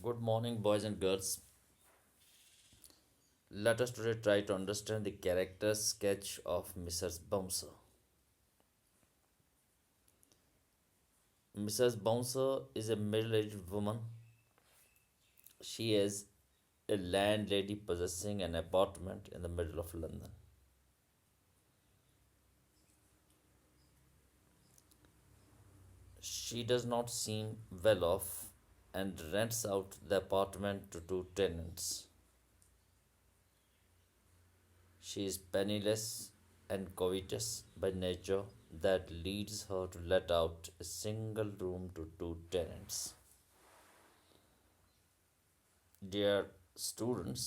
Good morning, boys and girls. Let us today try to understand the character sketch of Mrs. Bouncer. Mrs. Bouncer is a middle aged woman. She is a landlady possessing an apartment in the middle of London. She does not seem well off and rents out the apartment to two tenants. She is penniless and covetous by nature that leads her to let out a single room to two tenants. Dear students,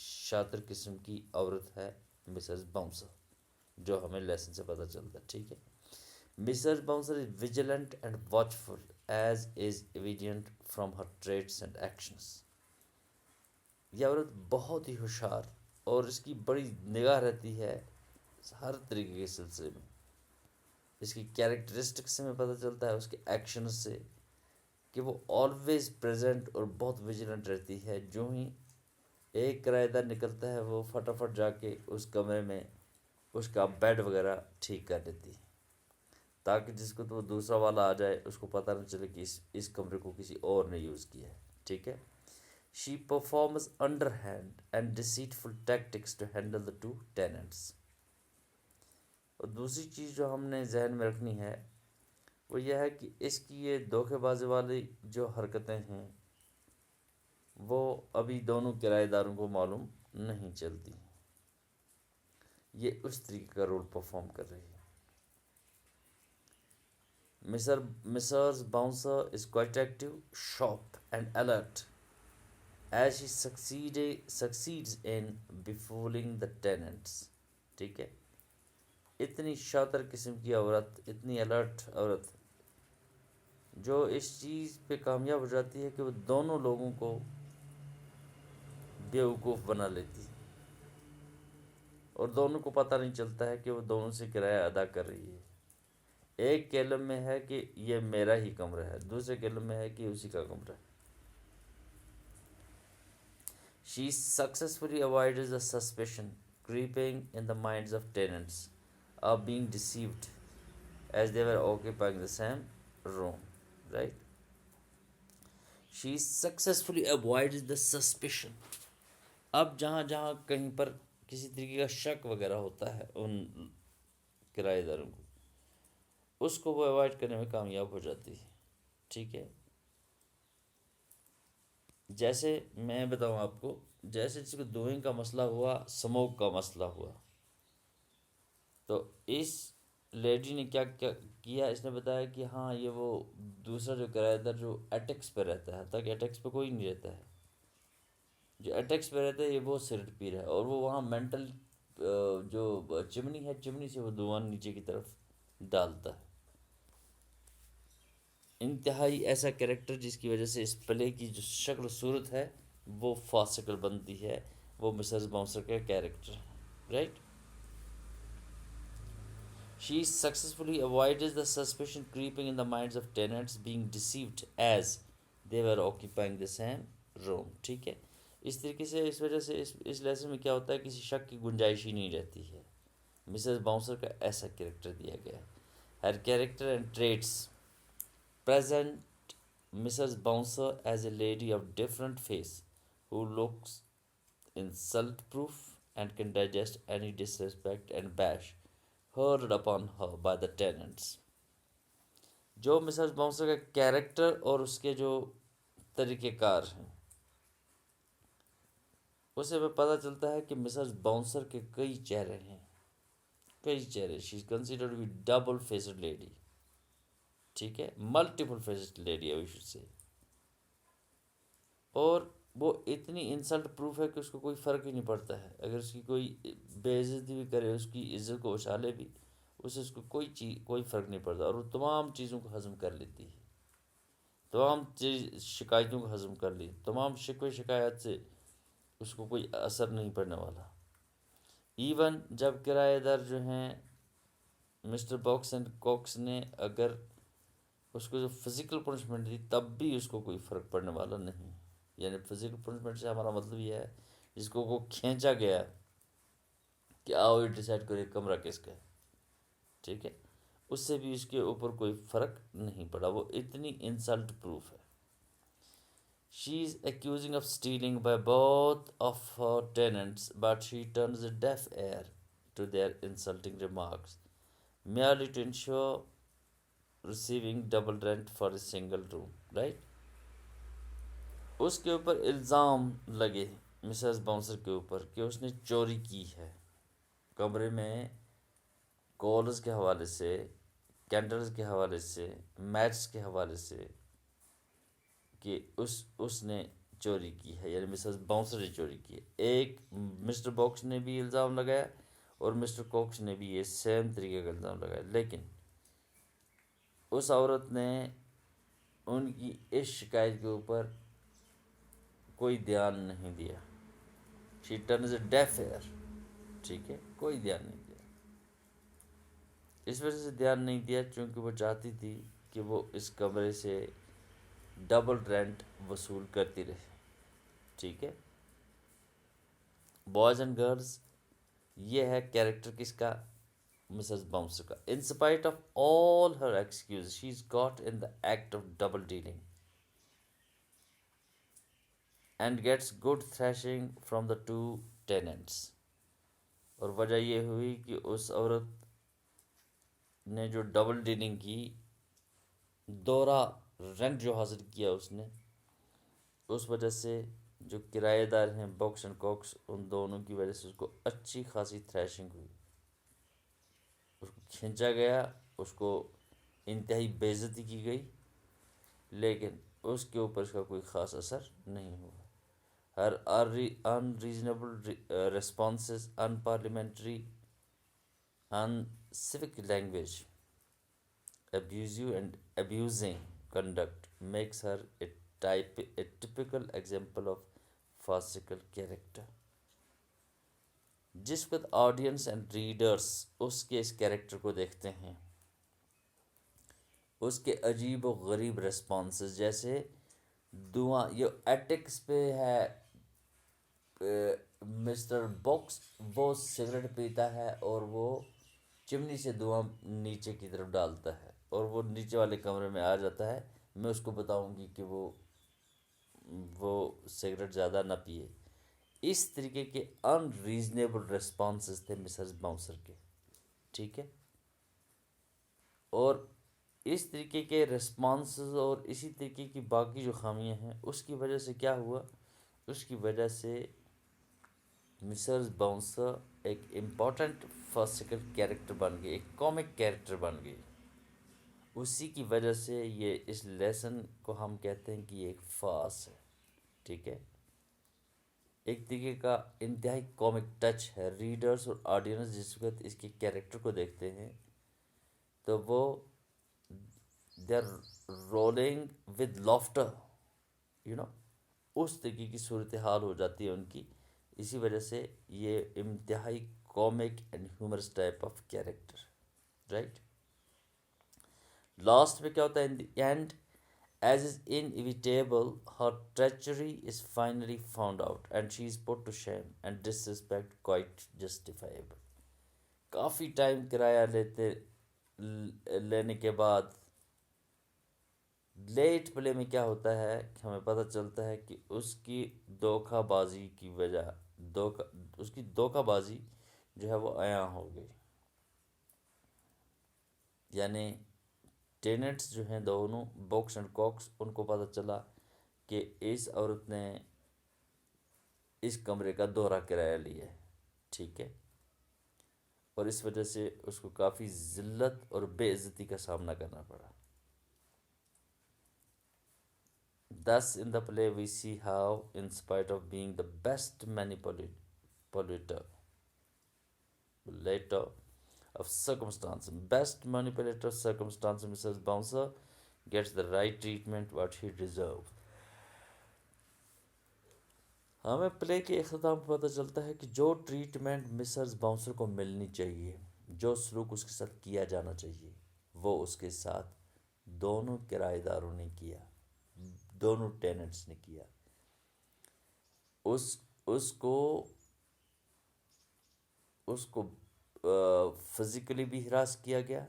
شاطر قسم کی عورت ہے Mrs bouncer, جو ہمیں lesson سے پتہ چلتا ہے، ٹھیک ہے۔ Mrs Bouncer is vigilant and watchful as is evident from her traits and actions. یہ عورت بہت ہی ہوشیار اور اس کی بڑی نگاہ رہتی ہے ہر طریقے کے سلسلے میں۔ اس کی کیریکٹرسٹکس سے ہمیں پتہ چلتا ہے، اس کے ایکشنز سے، کہ وہ آلویز پریزنٹ اور بہت ویجیلنٹ رہتی ہے۔ جو ہی ایک کرایہ دار نکلتا ہے وہ فٹافٹ جا کے اس کمرے میں اس کا بیڈ وغیرہ ٹھیک کر دیتی ہے، تاکہ جس کو تو دوسرا والا آ جائے اس کو پتہ نہ چلے کہ اس کمرے کو کسی اور نے یوز کیا ہے، ٹھیک ہے۔ She performs underhand and deceitful tactics to handle the two tenants. اور دوسری چیز جو ہم نے ذہن میں رکھنی ہے وہ یہ ہے کہ اس کی یہ دھوکے بازی والی جو حرکتیں ہیں وہ ابھی دونوں کرایہ داروں کو معلوم نہیں چلتی، یہ اس طریقے کا رول پرفارم کر رہی ہے۔ Mrs Bouncer is quite active, sharp and alert as she succeeds in befooling the tenants، ٹھیک ہے۔ اتنی شاطر قسم کی عورت، اتنی الرٹ عورت جو اس چیز پہ کامیاب ہو جاتی ہے کہ وہ دونوں لوگوں کو بیوقوف بنا لیتی ہے، اور دونوں کو پتہ نہیں چلتا ہے کہ وہ دونوں سے کرایہ ادا کر رہی ہے۔ ایک کیلم میں ہے کہ یہ میرا ہی کمرہ ہے، دوسرے کیلم میں ہے کہ اسی کا کمرہ ہے۔ She successfully avoids the suspicion creeping in the minds of tenants of being deceived as they were occupying the same room, right? She successfully avoids the suspicion۔ اب جہاں جہاں کہیں پر کسی طریقے کا شک وغیرہ ہوتا ہے ان کرایہ داروں کو، اس کو وہ اوائڈ کرنے میں کامیاب ہو جاتی ہے، ٹھیک ہے۔ جیسے میں بتاؤں آپ کو، جیسے جس کو دوئنگ کا مسئلہ ہوا، سموک کا مسئلہ ہوا، تو اس لیڈی نے کیا کیا، اس نے بتایا کہ ہاں یہ وہ دوسرا جو کرایہ دار جو ایٹیکس پہ رہتا ہے، تاکہ ایٹیکس پہ کوئی نہیں رہتا ہے، جو ایٹیکس پہ رہتا ہے یہ بہت سگریٹ پی رہا ہے، اور وہ وہاں مینٹل جو چمنی ہے، چمنی سے وہ دھواں نیچے کی طرف ڈالتا ہے۔ انتہائی ایسا کریکٹر جس کی وجہ سے اس پلے کی جو شکل و صورت ہے وہ فاسقل بنتی ہے، وہ مسز باؤنسر کا کیریکٹر ہے، right. She successfully avoided the suspicion creeping in the minds of tenants being deceived as they were occupying the same room، ٹھیک ہے۔ اس طریقے سے اس وجہ سے اس لیسن میں کیا ہوتا ہے، کسی شک کی گنجائش ہی نہیں رہتی ہے۔ مسز باؤنسر کا ایسا کریکٹر دیا گیا ہے۔ ہر character and traits present Mrs. Bouncer as a lady of different face who looks insult proof and can digest any disrespect and bash heard upon her by the tenants۔ جو Mrs bouncer کا character اور اس کے جو طریقہ کار ہیں اسے ہمیں پتہ چلتا ہے کہ مسز باؤنسر کے کئی چہرے ہیں، کئی چہرے۔ She is considered to be double faced lady, ٹھیک ہے، ملٹیپل فیسڈ لیڈی ہے وی شوڈ سے۔ اور وہ اتنی انسلٹ پروف ہے کہ اس کو کوئی فرق ہی نہیں پڑتا ہے، اگر اس کی کوئی بے عزتی بھی کرے، اس کی عزت کو اچھالے بھی، اسے اس کو کوئی فرق نہیں پڑتا، اور وہ تمام چیزوں کو ہضم کر لیتی ہے، تمام شکایتوں کو ہضم کر لی، تمام شکوے شکایت سے اس کو کوئی اثر نہیں پڑنے والا۔ ایون جب کرایہ دار جو ہیں مسٹر باکس اینڈ کوکس نے اگر اس کو جو فزیکل پنشمنٹ دی تب بھی اس کو کوئی فرق پڑنے والا نہیں، یعنی فزیکل پنشمنٹ سے ہمارا مطلب یہ ہے جس کو وہ کھینچا گیا کہ آؤ یہ ڈیسائیڈ کرے کمرہ کس کا ہے، ٹھیک ہے، اس سے بھی اس کے اوپر کوئی فرق نہیں پڑا، وہ اتنی انسلٹ پروف ہے۔ She is accusing of stealing by both of her tenants, but she turns a deaf ear to their insulting remarks, merely to ensure receiving double rent for a single room, right؟ اس کے اوپر الزام لگے Mrs bouncer کے اوپر کہ اس نے چوری کی ہے کمرے میں، کالز کے حوالے سے، کینڈلز کے حوالے سے، میچز کے حوالے سے، کہ اس نے چوری کی ہے، یعنی مسز باؤنسر نے چوری کی ہے. ایک مسٹر باکس نے بھی الزام لگایا اور مسٹر کوکس نے بھی یہ سیم طریقے کا الزام لگایا، لیکن اس عورت نے ان کی اس شکایت کے اوپر کوئی دھیان نہیں دیا. شی ٹرنز اے ڈیف ایئر. ٹھیک ہے، کوئی دھیان نہیں دیا. اس وجہ سے دھیان نہیں دیا چونکہ وہ چاہتی تھی کہ وہ اس کمرے سے ڈبل رینٹ وصول کرتی رہے. ٹھیک ہے، بوائز اینڈ گرلز، یہ ہے کیریکٹر کس کا؟ مسز باؤنسر کا. In spite of all her excuse she is got in the act of double dealing and gets good thrashing from the two tenants. اور وجہ یہ ہوئی کہ اس عورت نے جو ڈبل ڈیلنگ کی، دوہرا رینٹ جو حاصل کیا اس نے، اس وجہ سے جو کرایہ دار ہیں باکس اینڈ کوکس، ان دونوں کی وجہ سے اس کو اچھی خاصی تھریشنگ ہوئی. اس کو کھینچا گیا، اس کو انتہائی بے عزتی کی گئی، لیکن اس کے اوپر اس کا کوئی خاص اثر نہیں ہوا. ہر unreasonable responses, unparliamentary, uncivic language, abusive and abusing conduct makes her a typical example of farcical character. جس وقت آڈینس اینڈ ریڈرس اس کے اس کیریکٹر کو دیکھتے ہیں، اس کے عجیب و غریب ریسپانسز، جیسے دعا یہ ایٹکس پہ ہے. مسٹر باکس وہ سگریٹ پیتا ہے اور وہ چمنی سے دھواں نیچے کی طرف ڈالتا ہے اور وہ نیچے والے کمرے میں آ جاتا ہے. میں اس کو بتاؤں گی کہ وہ سگریٹ زیادہ نہ پیے. اس طریقے کے ان ریزنیبل ریسپانسز تھے مسز باؤنسر کے. ٹھیک ہے، اور اس طریقے کے ریسپانسز اور اسی طریقے کی باقی جو خامیاں ہیں، اس کی وجہ سے کیا ہوا؟ اس کی وجہ سے مسز باؤنسر ایک امپورٹنٹ فرسیکل کیریکٹر بن گئی، ایک کامک کیریکٹر بن گئی. اسی کی وجہ سے یہ اس لیسن کو ہم کہتے ہیں کہ یہ ایک فارس ہے. ٹھیک ہے، ایک طریقے کا انتہائی کامک ٹچ ہے. ریڈرز اور آڈینس جس وقت اس کے کیریکٹر کو دیکھتے ہیں تو وہ they are rolling with laughter, اس طریقے کی صورتحال ہو جاتی ہے ان کی. اسی وجہ سے یہ انتہائی comic and humorous type of character. Right, last میں کیا ہوتا ہے؟ In the end as is inevitable her treachery is finally found out and she is put to shame and disrespect quite justifiable. کافی time کرایہ لینے کے بعد late پلے میں کیا ہوتا ہے کہ ہمیں پتہ چلتا ہے کہ اس کی دھوکہ بازی کی وجہ اس کی دھوکہ بازی جو ہے وہ عیاں ہو گئی. یعنی ٹیننٹس جو ہیں دونوں باکس اینڈ کوکس، ان کو پتہ چلا کہ اس عورت نے اس کمرے کا دوہرا کرایہ لیا ہے. ٹھیک ہے، اور اس وجہ سے اس کو کافی ذلت اور بے عزتی کا سامنا کرنا پڑا. Thus, in the play, we see how, in spite of being the best manipulator of circumstance, Mrs. Bouncer gets the right treatment what she deserves. ہمیں پلے کے اختتام پہ پتہ چلتا ہے کہ جو ٹریٹمنٹ مسز باؤنسر کو ملنی چاہیے، جو سلوک اس کے ساتھ کیا جانا چاہیے، وہ اس کے ساتھ دونوں کرایہ داروں نے کیا، دونوں ٹیننٹس نے کیا. اس کو فزیکلی بھی ہراس کیا گیا.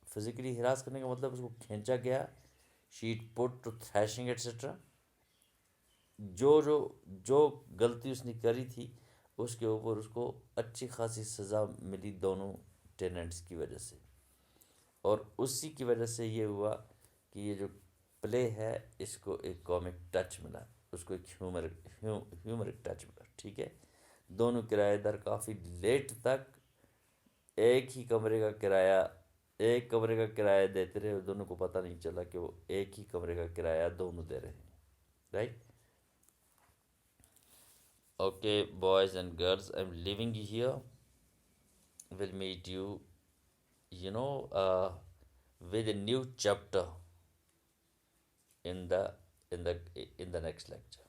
فزیکلی ہراس کرنے کا مطلب اس کو کھینچا گیا. شیٹ پٹ ٹو تھریشنگ ایٹسٹرا. جو غلطی اس نے کری تھی اس کے اوپر اس کو اچھی خاصی سزا ملی دونوں ٹیننٹس کی وجہ سے. اور اسی کی وجہ سے یہ ہوا کہ یہ جو پلے ہے اس کو ایک کامک ٹچ ملا، اس کو ایک ہیومرک ٹچ ملا. ٹھیک ہے، دونوں کرایہ دار کافی لیٹ تک ایک کمرے کا کرایہ دیتے رہے اور دونوں کو پتہ نہیں چلا کہ وہ ایک ہی کمرے کا کرایہ دونوں دے رہے ہیں. Right, Okay, boys and girls, I'm leaving you here. We'll meet you, you know, with a new chapter in the in the in the next lecture.